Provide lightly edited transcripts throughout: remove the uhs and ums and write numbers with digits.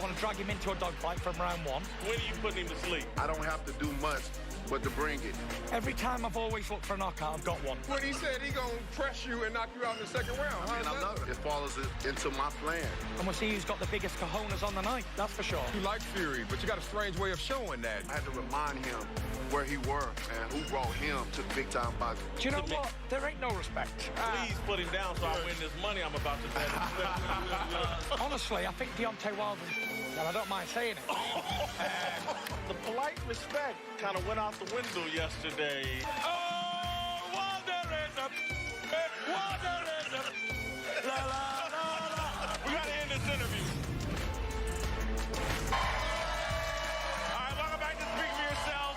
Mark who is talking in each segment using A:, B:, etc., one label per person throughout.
A: want to drag him into a dogfight from round one.
B: When are you putting him to sleep?
C: I don't have to do much but to bring it.
A: Every time I've always looked for a knockout, I've got one.
D: When he said he gonna press you and knock you out in the second round.
C: And I love it. It follows into my plan.
A: And we'll see who's got the biggest cojones on the night, that's for sure.
D: You like Fury, but you got a strange way of showing that.
C: I had to remind him where he were and who brought him to the big-time boxing.
A: Do you know what? There ain't no respect.
B: Please put him down so I win this money I'm about to bet.
A: Honestly, I think Deontay Wilder, well, I don't mind saying it.
B: The polite respect kind of went out the window yesterday. Oh, Wilder is up. Wilder is up. La, la, la, la. We got to end this interview. All right, welcome back to Speak For Yourself.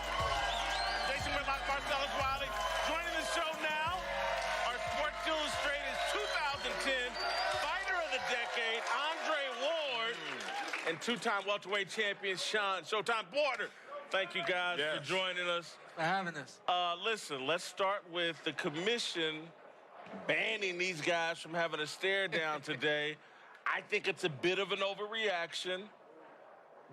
B: Jason Whitlock, Marcellus Wiley. Joining the show now, our Sports Illustrated 2010 Fighter of the Decade, Andre Ward, and two-time welterweight champion Showtime Porter. Thank you guys for joining us.
E: For having us.
B: Listen, let's start with the commission banning these guys from having a stare down today. I think it's a bit of an overreaction,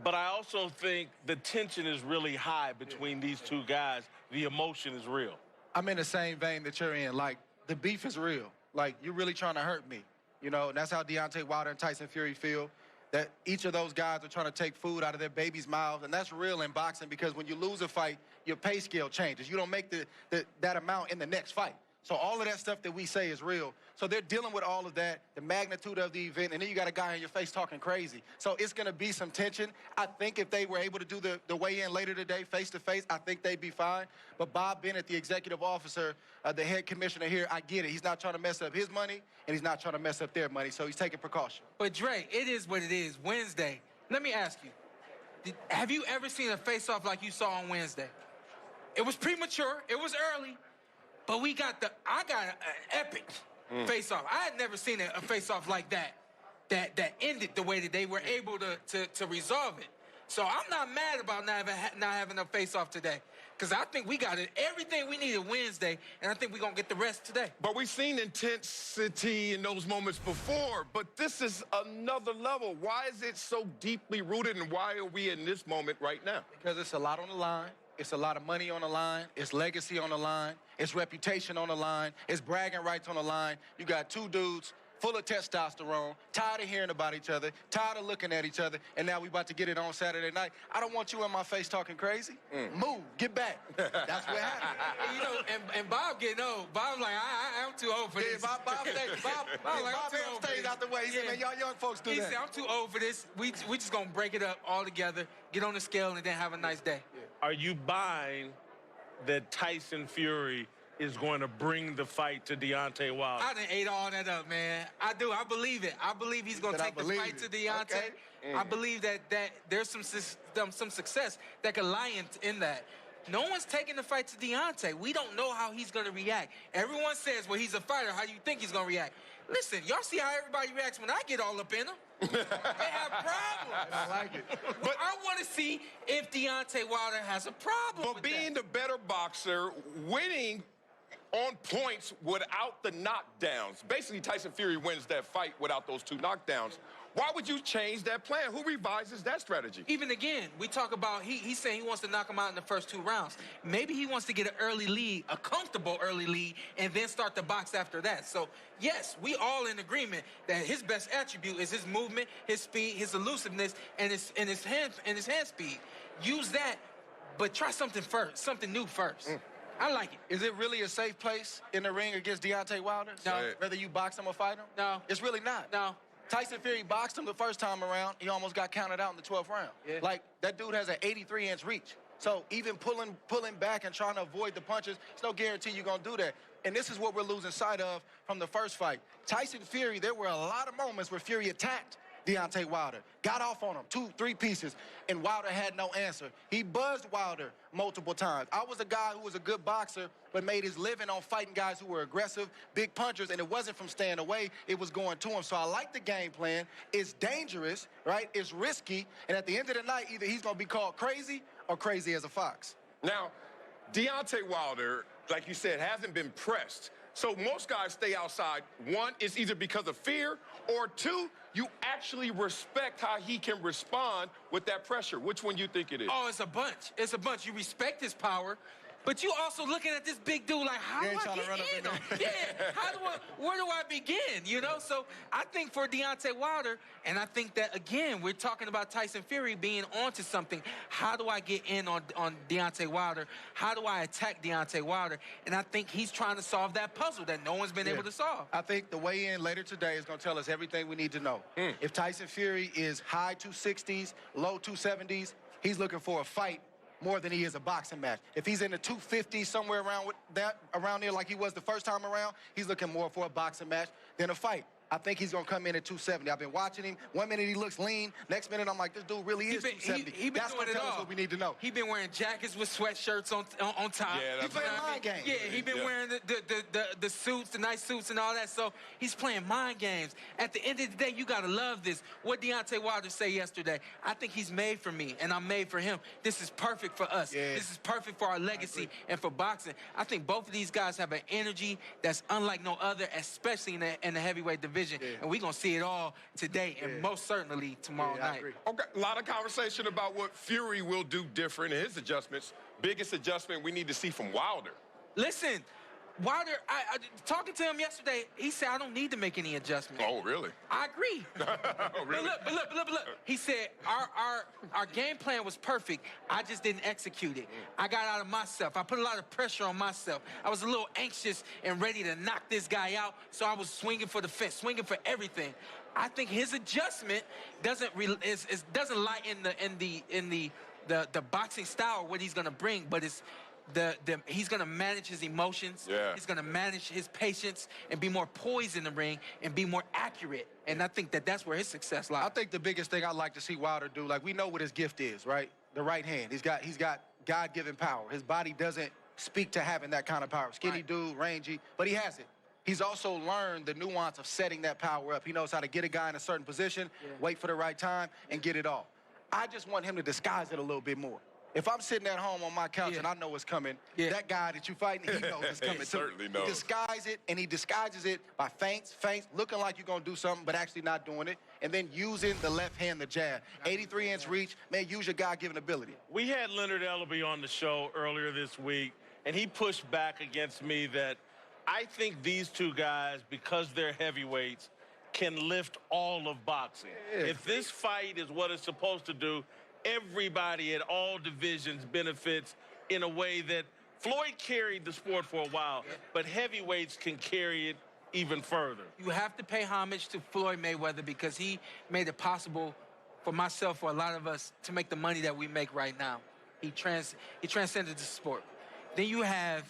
B: but I also think the tension is really high between these two guys. The emotion is real.
F: I'm in the same vein that you're in. Like, the beef is real. Like, you're really trying to hurt me. You know, and that's how Deontay Wilder and Tyson Fury feel. That each of those guys are trying to take food out of their babies' mouths, and that's real in boxing because when you lose a fight, your pay scale changes. You don't make that amount in the next fight. So all of that stuff that we say is real. So they're dealing with all of that, the magnitude of the event, and then you got a guy in your face talking crazy. So it's going to be some tension. I think if they were able to do the weigh-in later today, face-to-face, I think they'd be fine. But Bob Bennett, the executive officer, the head commissioner here, I get it. He's not trying to mess up his money, and he's not trying to mess up their money, so he's taking precaution.
E: But, Dre, it is what it is. Wednesday. Let me ask you, have you ever seen a face-off like you saw on Wednesday? It was premature. It was early. But I got an epic face-off. I had never seen a face-off like that ended the way that they were able to resolve it. So I'm not mad about not having a face-off today, because I think we got everything we needed Wednesday, and I think we're going to get the rest today.
D: But we've seen intensity in those moments before, but this is another level. Why is it so deeply rooted, and why are we in this moment right now?
F: Because it's a lot on the line. It's a lot of money on the line. It's legacy on the line. It's reputation on the line. It's bragging rights on the line. You got two dudes full of testosterone, tired of hearing about each other, tired of looking at each other, and now we about to get it on Saturday night. I don't want you in my face talking crazy. Move, get back. That's what happened.
E: You know, and Bob getting old. Bob's like, I'm too old for this.
F: Bob stays out the way. He said, man, y'all young folks do that.
E: He said, I'm too old for this. We just going to break it up all together, get on the scale, and then have a nice day.
B: Are you buying that Tyson Fury is going to bring the fight to Deontay Wilder?
E: I done ate all that up, man. I do. I believe it. I believe he's going to take the fight to Deontay.
F: Okay.
E: I believe that there's some success that could lie in that. No one's taking the fight to Deontay. We don't know how he's going to react. Everyone says, well, he's a fighter. How do you think he's going to react? Listen, y'all see how everybody reacts when I get all up in them. They have problems.
F: I like it.
E: But I want to see if Deontay Wilder has a problem with
D: being
E: that.
D: the better boxer, winning on points without the knockdowns. Basically, Tyson Fury wins that fight without those two knockdowns. Why would you change that plan? Who revises that strategy?
E: Even again, we talk about he's saying he wants to knock him out in the first 2 rounds. Maybe he wants to get an early lead, a comfortable early lead, and then start the box after that. So, yes, we all in agreement that his best attribute is his movement, his speed, his elusiveness, and his hand speed. Use that, but try something new first. I like it.
F: Is it really a safe place in the ring against Deontay Wilder?
E: No.
F: Whether you box him or fight him?
E: No.
F: It's really not.
E: No.
F: Tyson Fury boxed him the first time around. He almost got counted out in the 12th round.
E: Yeah.
F: Like, that dude has an 83-inch reach. So even pulling back and trying to avoid the punches, it's no guarantee you're going to do that. And this is what we're losing sight of from the first fight. Tyson Fury, there were a lot of moments where Fury attacked Deontay Wilder, got off on him, 2-3 pieces, and Wilder had no answer. He buzzed Wilder multiple times. I was a guy who was a good boxer, but made his living on fighting guys who were aggressive, big punchers, and it wasn't from staying away, it was going to him. So I like the game plan. It's dangerous, right? It's risky, and at the end of the night, either he's going to be called crazy or crazy as a fox.
D: Now, Deontay Wilder, like you said, hasn't been pressed. So most guys stay outside. One, it's either because of fear, or two, you actually respect how he can respond with that pressure. Which one you think it is?
E: Oh, it's a bunch. It's a bunch. You respect his power, but you also looking at this big dude like, how do I get in him? Yeah, where do I begin? You know, so I think for Deontay Wilder, and I think that, again, we're talking about Tyson Fury being onto something. How do I get in on Deontay Wilder? How do I attack Deontay Wilder? And I think he's trying to solve that puzzle that no one's been able to solve.
F: I think the weigh-in later today is going to tell us everything we need to know. If Tyson Fury is high 260s, low 270s, he's looking for a fight more than he is a boxing match. If he's in the 250s, somewhere around there like he was the first time around, he's looking more for a boxing match than a fight. I think he's going to come in at 270. I've been watching him. 1 minute he looks lean. Next minute I'm like, this dude really is 270.
E: He been
F: That's
E: doing
F: going to
E: it
F: tell us
E: all.
F: what we need to know.
E: He been wearing jackets with sweatshirts on top.
D: Yeah,
F: He's playing mind games.
E: Yeah, he been wearing the suits, the nice suits and all that. So he's playing mind games. At the end of the day, you got to love this. What Deontay Wilder said yesterday, I think he's made for me, and I'm made for him. This is perfect for us.
F: Yeah.
E: This is perfect for our legacy and for boxing. I think both of these guys have an energy that's unlike no other, especially in the heavyweight division.
F: Yeah.
E: And we're going to see it all today and most certainly tomorrow
F: I
E: night.
F: agree.
D: Okay, a lot of conversation about what Fury will do different in his adjustments. Biggest adjustment we need to see from Wilder.
E: Listen, Wilder, I talking to him yesterday, he said, I don't need to make any adjustments.
D: Oh, really?
E: I agree.
D: Oh, really?
E: But look. He said, our game plan was perfect. I just didn't execute it. I got out of myself. I put a lot of pressure on myself. I was a little anxious and ready to knock this guy out, so I was swinging for the fence, swinging for everything. I think his adjustment doesn't lie in the boxing style, what he's going to bring, but it's he's going to manage his emotions.
D: Yeah.
E: He's going to manage his patience and be more poised in the ring and be more accurate. And I think that's where his success lies.
F: I think the biggest thing I'd like to see Wilder do, like we know what his gift is, right? The right hand. He's got God-given power. His body doesn't speak to having that kind of power. Skinny dude, rangy, but he has it. He's also learned the nuance of setting that power up. He knows how to get a guy in a certain position, wait for the right time, and get it off. I just want him to disguise it a little bit more. If I'm sitting at home on my couch and I know what's coming, that guy that you fighting, he knows it's coming too.
D: Certainly knows.
F: He disguises it, and he disguises it by feints, looking like you're going to do something, but actually not doing it, and then using the left hand, the jab. 83-inch reach, man, use your God-given ability.
B: We had Leonard Ellaby on the show earlier this week, and he pushed back against me that I think these two guys, because they're heavyweights, can lift all of boxing. If this fight is what it's supposed to do, everybody at all divisions benefits in a way that Floyd carried the sport for a while, but heavyweights can carry it even further.
E: You have to pay homage to Floyd Mayweather because he made it possible for myself, for a lot of us, to make the money that we make right now. He transcended the sport. Then you have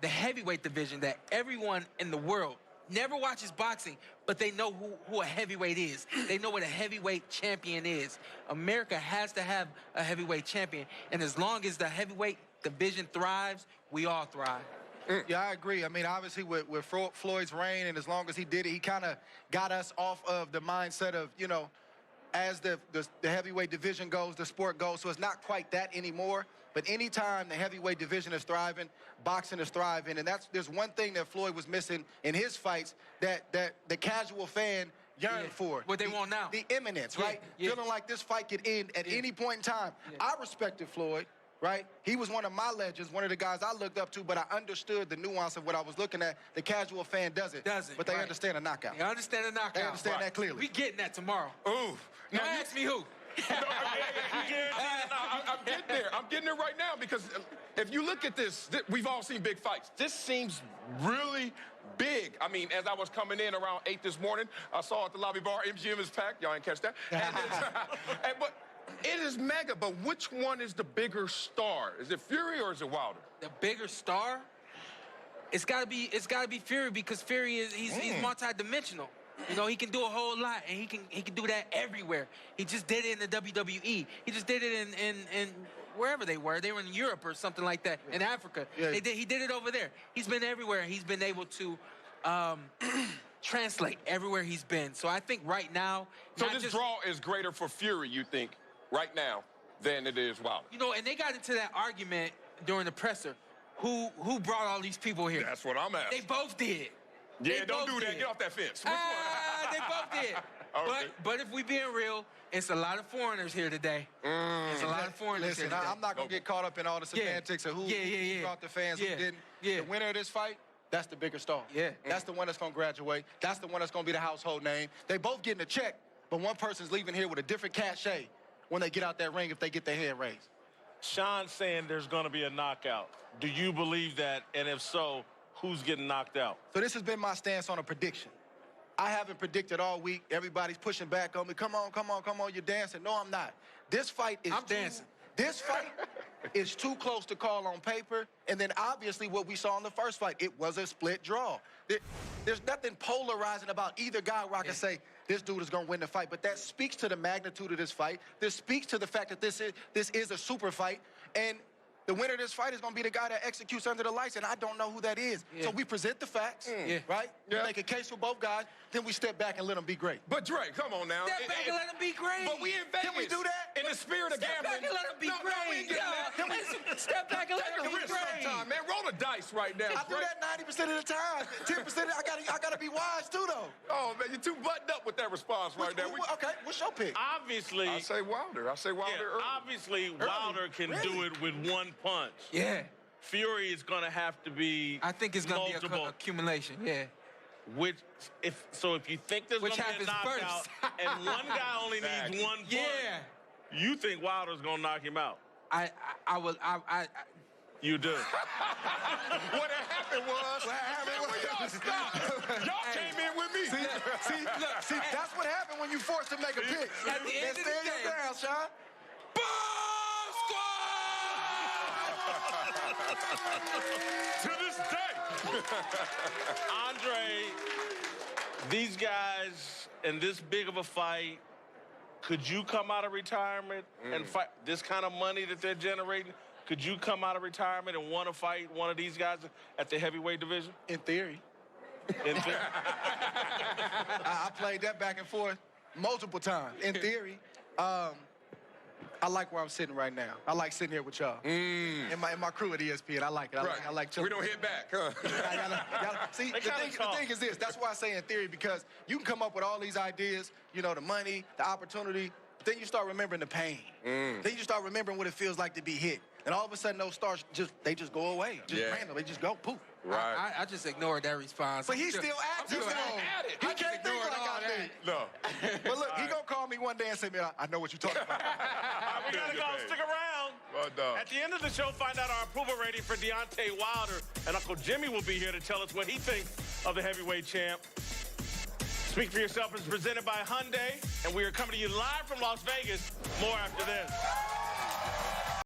E: the heavyweight division that everyone in the world never watches boxing, but they know who a heavyweight is. They know what a heavyweight champion is. America has to have a heavyweight champion. And as long as the heavyweight division thrives, we all thrive.
F: Yeah, I agree. I mean, obviously, with Floyd's reign, and as long as he did it, he kind of got us off of the mindset of, you know, as the heavyweight division goes, the sport goes. So it's not quite that anymore. But anytime the heavyweight division is thriving, boxing is thriving. And there's one thing that Floyd was missing in his fights that the casual fan yearned for.
E: What they want now.
F: The imminence, right? Feeling like this fight could end at any point in time. I respected Floyd, right? He was one of my legends, one of the guys I looked up to, but I understood the nuance of what I was looking at. The casual fan doesn't. But they understand a knockout.
E: They understand the knockout.
F: They understand that clearly.
E: We getting that tomorrow.
D: Ooh.
E: Now ask me who.
D: I'm getting there. I'm getting there right now because if you look at this, we've all seen big fights. This seems really big. I mean, as I was coming in around 8 this morning, I saw at the lobby bar, MGM is packed. Y'all ain't catch that. But it is mega, but which one is the bigger star? Is it Fury or is it Wilder?
E: The bigger star? It's gotta be Fury because Fury he's multi-dimensional. You know, he can do a whole lot, and he can do that everywhere. He just did it in the WWE. He just did it in wherever they were. They were in Europe or something like that, in Africa. He did it over there. He's been everywhere. He's been able to translate everywhere he's been. So I think right now...
D: So this draw is greater for Fury, you think, right now, than it is Wilder?
E: You know, and they got into that argument during the presser. who brought all these people here?
D: That's what I'm asking.
E: They both did.
D: Yeah,
E: They
D: don't
E: both
D: do that.
E: did.
D: Get off that fence. Which one?
E: They both did.
D: Okay.
E: But if we being real, it's a lot of foreigners here today. It's a lot of foreigners
F: Listen,
E: here today.
F: I'm not going to get caught up in all the semantics of who brought the fans, who didn't. The winner of this fight, that's the bigger star.
E: Yeah.
F: That's the one that's going to graduate. That's the one that's going to be the household name. They both getting a check, but one person's leaving here with a different cachet when they get out that ring if they get their hand raised.
B: Sean's saying there's going to be a knockout. Do you believe that? And if so, who's getting knocked out?
F: So this has been my stance on a prediction. I haven't predicted all week. Everybody's pushing back on me. Come on, you're dancing. No, I'm not. This fight is
E: dancing.
F: This fight is too close to call on paper. And then obviously what we saw in the first fight, it was a split draw. There's nothing polarizing about either guy where I can say, this dude is going to win the fight. But that speaks to the magnitude of this fight. This speaks to the fact that this is a super fight. And the winner of this fight is going to be the guy that executes under the lights, and I don't know who that is.
E: Yeah.
F: So we present the facts, right?
D: Yeah.
F: We make a case for both guys, then we step back and let them be great.
D: But Dre, come on now.
E: Step back and let them be great.
D: But we in Vegas.
F: Can we do that?
D: In the spirit of
E: Step
D: gambling.
E: back and let them be
D: No,
E: great.
D: we ain't getting that.
E: Step back and let
D: Take
E: them
D: a
E: be
D: risk
E: great.
D: sometime, man. Roll the dice right now.
F: I do
D: Dre.
F: that 90% of the time. 10%, I gotta be wise too, though.
D: Oh, man, you're too buttoned up with that response right there.
F: Okay, what's your pick?
B: Obviously,
D: I say Wilder. early.
B: obviously Wilder can do it with one punch.
E: Yeah.
B: Fury is going to have to be
E: I think it's going to be
B: multiple.
E: an accumulation, yeah.
B: If you think there's going
E: Which
B: to be a
E: happens
B: knockout,
E: first.
B: and one guy only
D: Facts.
B: needs one punch,
E: Yeah.
B: you think Wilder's going to knock him out?
E: I
B: You do.
D: What happened was, y'all stopped. Y'all came in with me.
F: See, that's what happened when you forced to make a pick.
E: At the end of the
F: Stand
E: day-
F: your ground, Sean.
E: Bomb
D: To this day.
B: Andre, these guys in this big of a fight, could you come out of retirement and fight this kind of money that they're generating? Could you come out of retirement and want to fight one of these guys at the heavyweight division?
F: In theory.
B: In theory?
F: I played that back and forth multiple times. In theory, I like where I'm sitting right now. I like sitting here with y'all. In my crew at ESPN, I like it. I like chilling.
D: We don't hit back, huh?
F: See,
B: They
F: the
B: kinda
F: thing
B: talk.
F: is this. That's why I say in theory, because you can come up with all these ideas, you know, the money, the opportunity, but then you start remembering the pain. Then you start remembering what it feels like to be hit. And all of a sudden, those stars they just go away. Just random. They just go poof.
D: Right.
E: I just ignored that response.
F: But he's still active,
E: still
F: though.
D: at it.
F: He
D: I
F: can't think
E: ignored
F: like
E: all
F: I
E: that.
F: think.
D: No.
F: But look, he gonna call me one day and say, man, I know what you're talking about.
B: We got to go. Stick around.
D: Well done.
B: At the end of the show, find out our approval rating for Deontay Wilder. And Uncle Jimmy will be here to tell us what he thinks of the heavyweight champ. Speak for Yourself is presented by Hyundai. And we are coming to you live from Las Vegas. More after this.